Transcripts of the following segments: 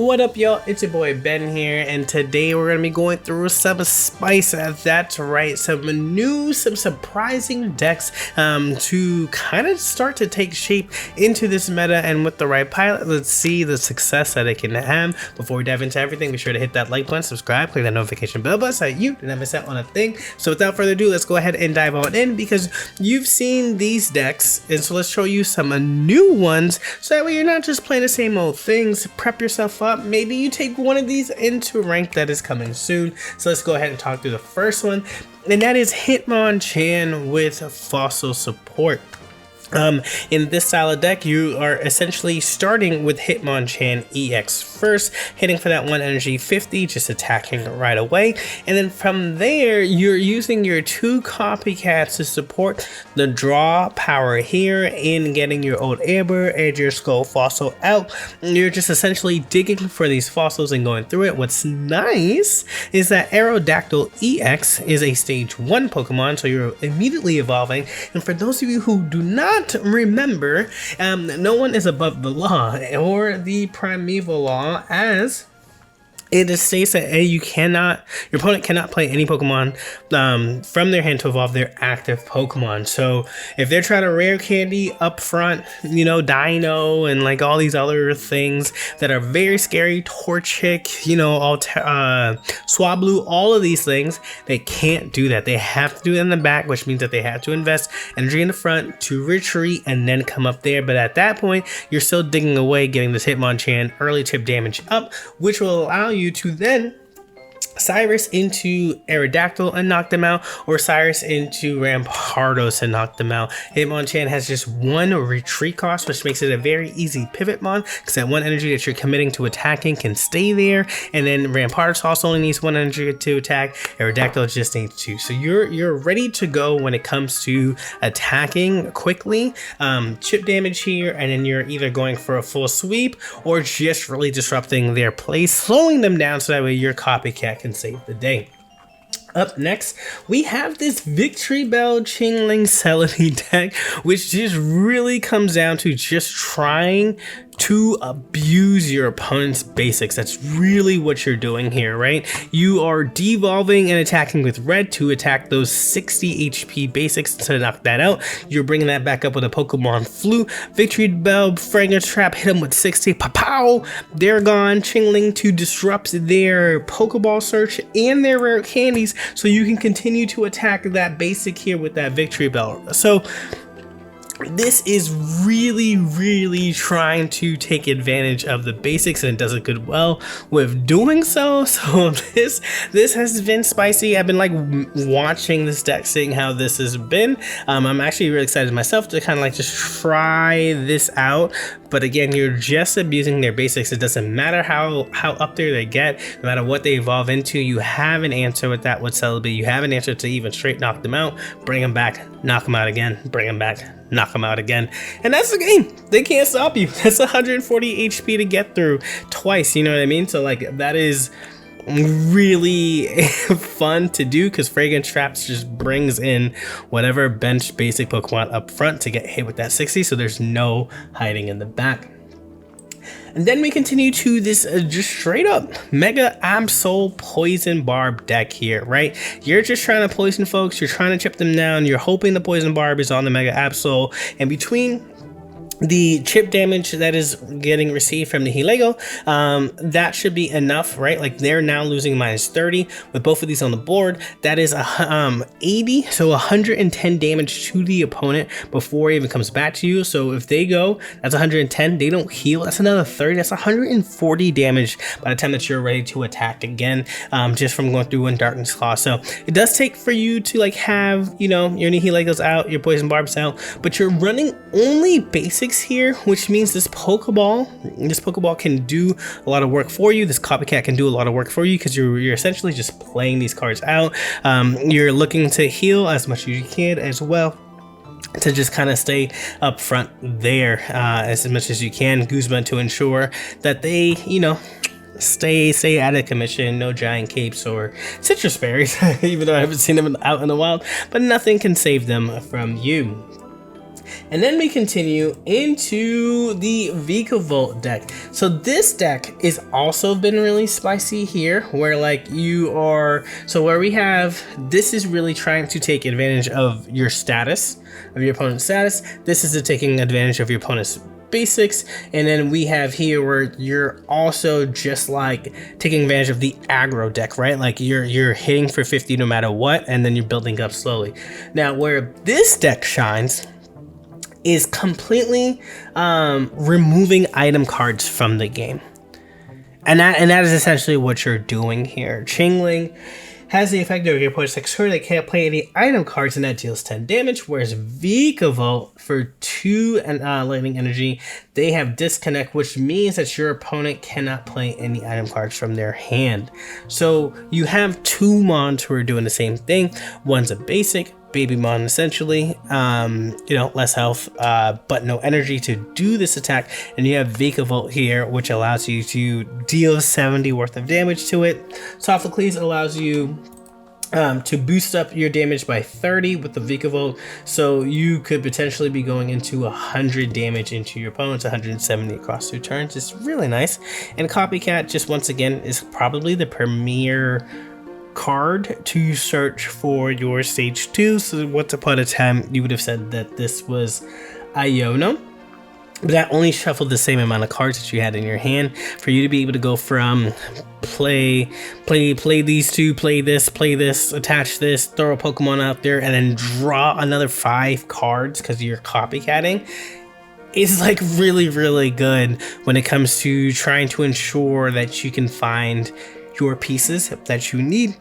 What up, y'all? It's your boy Ben here, and today we're gonna be going through some spice. That's right, some surprising decks to kind of start to take shape into this meta. And with the right pilot, let's see the success that it can have. Before we dive into everything, be sure to hit that like button, subscribe, click that notification bell button so that you do not miss out on a thing. So without further ado, let's go ahead and dive on in, because you've seen these decks, and so let's show you some new ones, so that way you're not just playing the same old things. Prep yourself up. Maybe you take one of these into rank that is coming soon. So let's go ahead and talk through the first one, and that is Hitmonchan with Fossil support. In this style of deck, you are essentially starting with Hitmonchan EX first, hitting for that 1 energy 50, just attacking right away, and then from there you're using your 2 copycats to support the draw power here in getting your old Amber and your Skull Fossil out. You're just essentially digging for these fossils and going through it. What's nice is that AroundThaBen EX is a stage 1 Pokemon, so you're immediately evolving. And for those of you who do not remember, no one is above the law or the primeval law, as it states that your opponent cannot play any Pokemon from their hand to evolve their active Pokemon. So if they're trying to rare candy up front, you know, Dino and like all these other things that are very scary, Torchic, you know, Swablu, all of these things, they can't do that. They have to do it in the back, which means that they have to invest energy in the front to retreat and then come up there. But at that point, you're still digging away, getting this Hitmonchan early chip damage up, which will allow you to then Cyrus into Aerodactyl and knock them out, or Cyrus into Rampardos and knock them out. Hitmonchan has just 1 retreat cost, which makes it a very easy pivot mon, because that 1 energy that you're committing to attacking can stay there, and then Rampardos also only needs 1 energy to attack. Aerodactyl just needs 2. So you're ready to go when it comes to attacking quickly. Chip damage here, and then you're either going for a full sweep or just really disrupting their play, slowing them down so that way your copycat can save the day. Up next, we have this Victory Bell Chingling Celadon deck, which just really comes down to just trying to abuse your opponent's basics. That's really what you're doing here, right? You are devolving and attacking with red to attack those 60 HP basics to knock that out. You're bringing that back up with a Pokemon Flu. Victory Bell, Fragrance Trap, hit them with 60, pow! They're gone. Chingling to disrupt their Pokeball search and their rare candies, so you can continue to attack that basic here with that Victory Bell. So this is really trying to take advantage of the basics, and it does a good well with doing so. So this has been spicy. I've been like watching this deck, seeing how this has been. I'm actually really excited myself to kind of like just try this out. But again, you're just abusing their basics. It doesn't matter how up there they get, no matter what they evolve into. You have an answer with that with Celebi. You have an answer to even straight knock them out, bring them back, knock them out again, bring them back, knock them out again. And that's the game. They can't stop you. That's 140 HP to get through twice, you know what I mean? So like, that is really fun to do, because Fragrance Traps just brings in whatever bench basic Pokemon up front to get hit with that 60, so there's no hiding in the back. And then we continue to this just straight up Mega Absol Poison Barb deck here, right? You're just trying to poison folks, you're trying to chip them down, you're hoping the Poison Barb is on the Mega Absol, and between the chip damage that is getting received from the Nihilego, that should be enough, right? Like, they're now losing -30 with both of these on the board. That is 80, so 110 damage to the opponent before it even comes back to you. So if they go, that's 110, they don't heal, that's another 30, that's 140 damage by the time that you're ready to attack again, just from going through one Darkness Claw. So it does take for you to like have, you know, your Nihilegos out, your Poison Barbs out, but you're running only basic here, which means this Pokeball can do a lot of work for you. This copycat can do a lot of work for you, because you're essentially just playing these cards out. You're looking to heal as much as you can as well, to just kind of stay up front there as much as you can. Guzman to ensure that they, you know, stay out of commission. No giant capes or citrus berries, even though I haven't seen them out in the wild, but nothing can save them from you. And then we continue into the Vikavolt deck. So this deck is also been really spicy here, where like you are, so where we have, this is really trying to take advantage of your status, of your opponent's status. This is taking advantage of your opponent's basics, and then we have here where you're also just like taking advantage of the aggro deck, right? Like you're hitting for 50 no matter what, and then you're building up slowly. Now where this deck shines is completely removing item cards from the game, and that is essentially what you're doing here. Chingling has the effect of your opponent's dexterity. They can't play any item cards, and that deals 10 damage. Whereas Vikavolt, for 2 lightning energy, they have disconnect, which means that your opponent cannot play any item cards from their hand. So you have 2 mons who are doing the same thing. One's a basic baby mon, essentially, less health, but no energy to do this attack. And you have Vikavolt here, which allows you to deal 70 worth of damage to it. Sophocles allows you to boost up your damage by 30 with the Vikavolt, so you could potentially be going into 100 damage into your opponents, 170 across 2 turns. It's really nice. And Copycat, just once again, is probably the premier card to search for your stage 2. So once upon a time you would have said that this was Iono, but that only shuffled the same amount of cards that you had in your hand for you to be able to go from play these 2, play this, attach this, throw a Pokemon out there, and then draw another 5 cards because you're copycatting. Is like really, really good when it comes to trying to ensure that you can find your pieces that you need.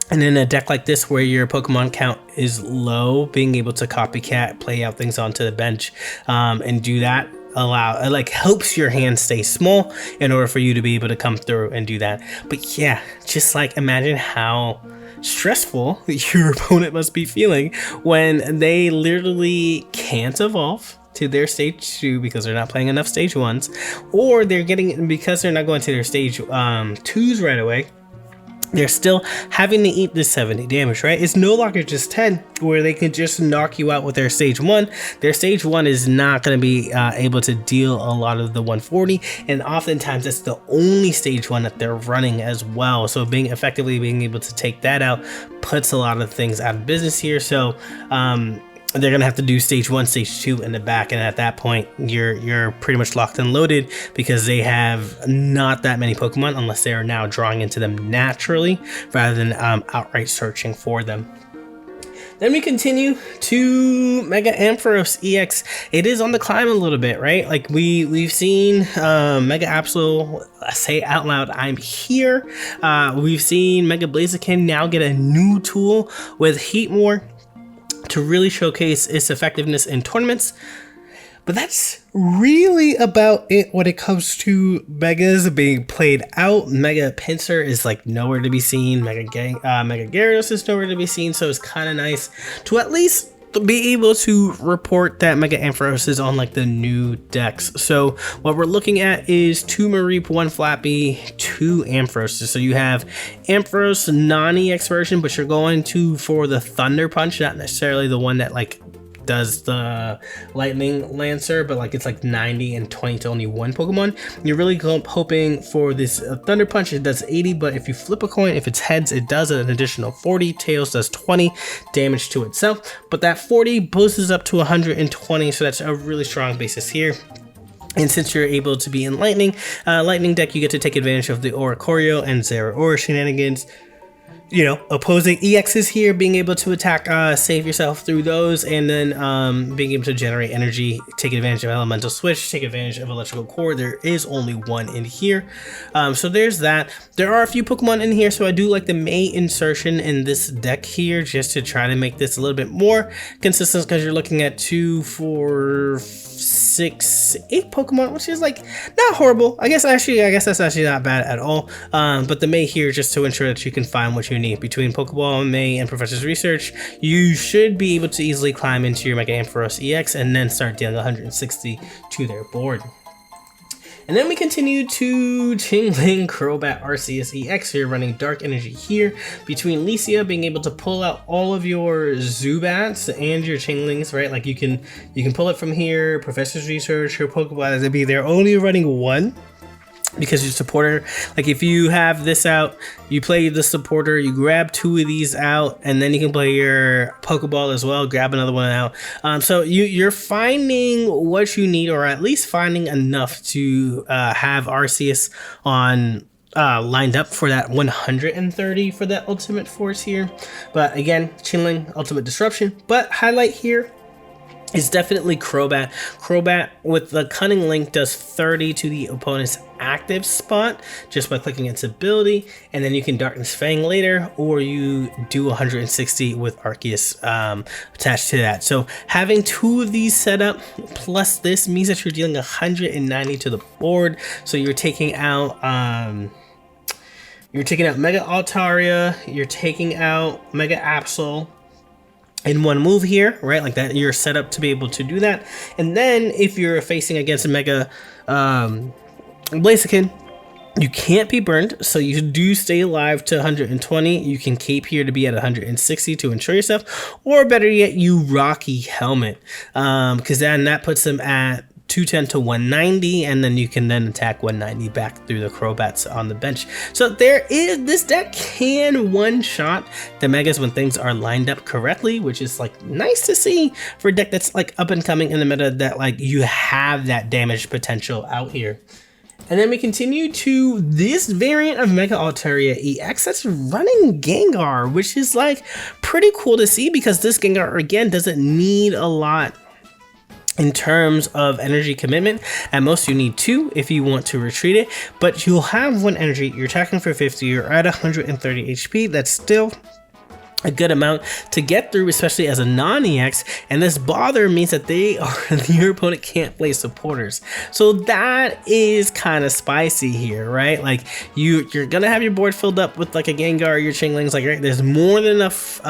And in a deck like this where your Pokemon count is low, being able to copycat, play out things onto the bench, and do that helps your hand stay small in order for you to be able to come through and do that. But yeah, just like imagine how stressful your opponent must be feeling when they literally can't evolve to their stage 2 because they're not playing enough stage 1s, or they're getting, because they're not going to their stage 2s right away, they're still having to eat this 70 damage, right? It's no longer just 10 where they can just knock you out with their stage 1. Their stage 1 is not going to be able to deal a lot of the 140, and oftentimes that's the only stage 1 that they're running as well. So being able to take that out puts a lot of things out of business here. So they're gonna have to do stage 1, stage 2 in the back, and at that point you're pretty much locked and loaded because they have not that many Pokemon unless they are now drawing into them naturally rather than outright searching for them. Then we continue to Mega Ampharos EX. It is on the climb a little bit, right? Like we've seen Mega Absol say out loud, "I'm here." We've seen Mega Blaziken now get a new tool with Heatmore to really showcase its effectiveness in tournaments. But that's really about it when it comes to Megas being played out. Mega Pinsir is like nowhere to be seen. Mega Gyarados is nowhere to be seen. So it's kind of nice to at least be able to report that Mega Ampharos is on like the new decks. So what we're looking at is 2 Mareep, 1 Flappy, 2 Ampharos. So you have Ampharos non-EX version, but you're going for the Thunder Punch, not necessarily the one that like does the Lightning Lancer, but like it's like 90 and 20 to only 1 Pokemon. You're really hoping for this Thunder Punch. It does 80, but if you flip a coin, if it's heads, it does an additional 40. Tails does 20 damage to itself, but that 40 boosts up to 120, so that's a really strong basis here. And since you're able to be in Lightning deck, you get to take advantage of the Oricorio and Zeraora shenanigans. You know, opposing EXs here, being able to attack, save yourself through those, and then being able to generate energy, take advantage of Elemental Switch, take advantage of Electrical Core. There is only 1 in here. So there's that. There are a few Pokemon in here, so I do like the May insertion in this deck here, just to try to make this a little bit more consistent, because you're looking at 2, 4, 6, 8 Pokemon, which is like not horrible. I guess that's actually not bad at all. But the May here, just to ensure that you can find what you need. Between Pokeball, May, and Professor's Research, you should be able to easily climb into your Mega Ampharos EX and then start dealing 160 to their board. And then we continue to Chingling Crobat Arceus EX. So you're running Dark Energy here between Licia being able to pull out all of your Zubats and your Chinglings, right? Like you can pull it from here, Professor's Research, your Pokeball as it be. They're only running one, because your supporter, like if you have this out, you play the supporter, you grab two of these out, and then you can play your Pokeball as well, grab another one out. So you're finding what you need, or at least finding enough to have Arceus on lined up for that 130 for that Ultimate Force here. But again, Chingling, Ultimate Disruption. But highlight here is definitely Crobat. Crobat with the Cunning Link does 30 to the opponent's active spot just by clicking its ability, and then you can Darkness Fang later, or you do 160 with Arceus attached to that. So having two of these set up plus this means that you're dealing 190 to the board. So you're taking out Mega Altaria, you're taking out Mega Absol in one move here, right? Like that, you're set up to be able to do that. And then if you're facing against a Mega Blaziken, you can't be burned, so you do stay alive to 120. You can cape here to be at 160 to ensure yourself, or better yet, you Rocky Helmet, because then that puts them at 210 to 190, and then you can then attack 190 back through the Crobats on the bench. So this deck can one-shot the Megas when things are lined up correctly, which is like nice to see for a deck that's like up and coming in the meta, that like you have that damage potential out here. And then we continue to this variant of Mega Altaria EX that's running Gengar, which is like pretty cool to see, because this Gengar again doesn't need a lot in terms of energy commitment. At most you need 2 if you want to retreat it, but you'll have 1 energy, you're attacking for 50, you're at 130 HP. That's still a good amount to get through, especially as a non-EX, and this bother means that your opponent can't play supporters. So that is kind of spicy here, right? Like you're gonna have your board filled up with like a Gengar, your Chinglings, like right, there's more than enough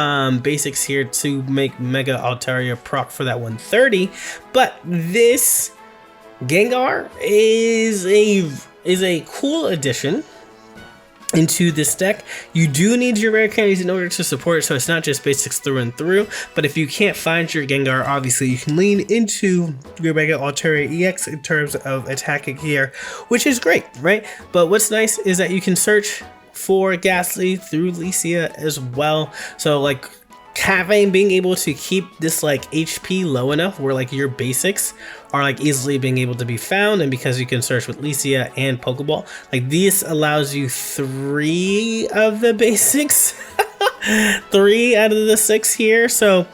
basics here to make Mega Altaria proc for that 130, but this Gengar is a cool addition into this deck. You do need your rare candies in order to support it, so it's not just basics through and through. But if you can't find your Gengar, obviously you can lean into your Mega Altaria EX in terms of attacking here, which is great, right? But what's nice is that you can search for Ghastly through Licia as well. So like being able to keep this like HP low enough where like your basics are like easily being able to be found, and because you can search with Licia and Pokeball, like this allows you 3 of the basics 3 out of the 6 here. So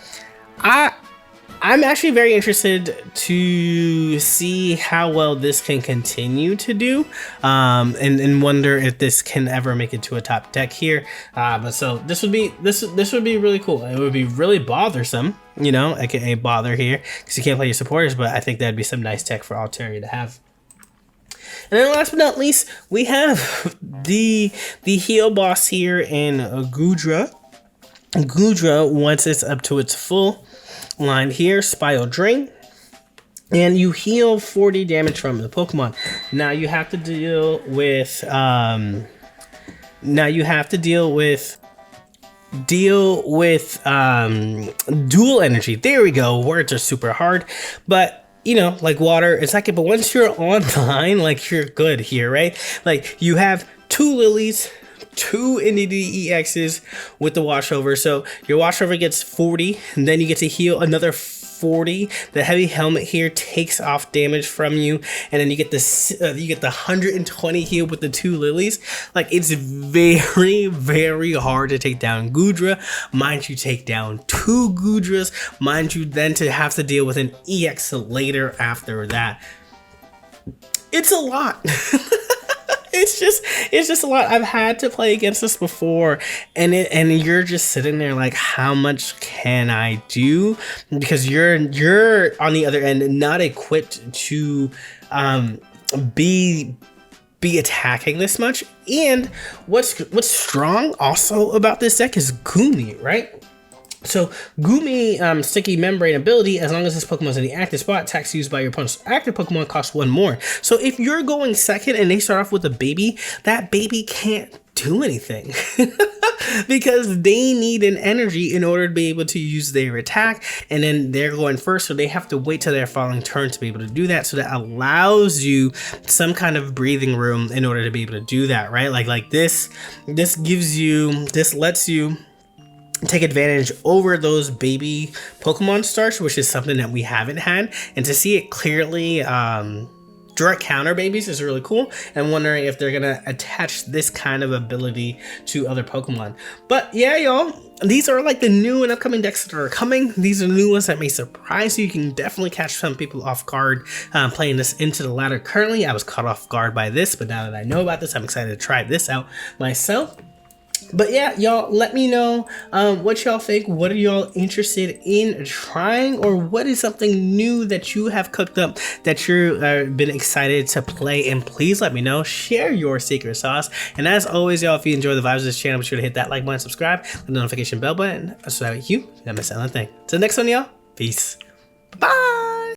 I'm actually very interested to see how well this can continue to do, and wonder if this can ever make it to a top deck here. But so this would be really cool. It would be really bothersome, you know, aka bother here, because you can't play your supporters. But I think that'd be some nice tech for Altaria to have. And then last but not least, we have the heal boss here in Goodra. Goodra, once it's up to its full line here, Spiral Drain, and you heal 40 damage from the Pokemon. Now you have to deal with dual energy. There we go. Words are super hard, but you know, like water, it's like it. But once you're online, like you're good here, right? Like you have 2 lilies, 2 NDD EXs with the washover. So your washover gets 40, and then you get to heal another 40. The heavy helmet here takes off damage from you, and then you get the 120 heal with the 2 lilies. Like it's very, very hard to take down Goodra. Mind you, take down 2 Goodras. Mind you, then to have to deal with an EX later after that. It's a lot. It's just a lot. I've had to play against this before, and you're just sitting there like, how much can I do? Because you're on the other end not equipped to be attacking this much. And what's strong also about this deck is Goomy, right? So, Gumi Sticky Membrane ability, as long as this Pokemon's in the active spot, attacks used by your opponent's active Pokemon costs 1 more. So if you're going second and they start off with a baby, that baby can't do anything. Because they need an energy in order to be able to use their attack, and then they're going first, so they have to wait till their following turn to be able to do that. So that allows you some kind of breathing room in order to be able to do that, right? Like this lets you take advantage over those baby Pokemon starts, which is something that we haven't had, and to see it clearly direct counter babies is really cool. And wondering if they're gonna attach this kind of ability to other Pokemon. But yeah, y'all, these are like the new and upcoming decks that are coming. These are the new ones that may surprise you. You can definitely catch some people off guard playing this into the ladder. Currently, I was caught off guard by this, but now that I know about this, I'm excited to try this out myself. But yeah, y'all, let me know what y'all think. What are y'all interested in trying, or what is something new that you have cooked up that you've been excited to play? And please let me know. Share your secret sauce. And as always, y'all, if you enjoy the vibes of this channel, be sure to hit that like button, subscribe, the notification bell button, so that you never miss another thing. Till the next one, y'all. Peace. Bye.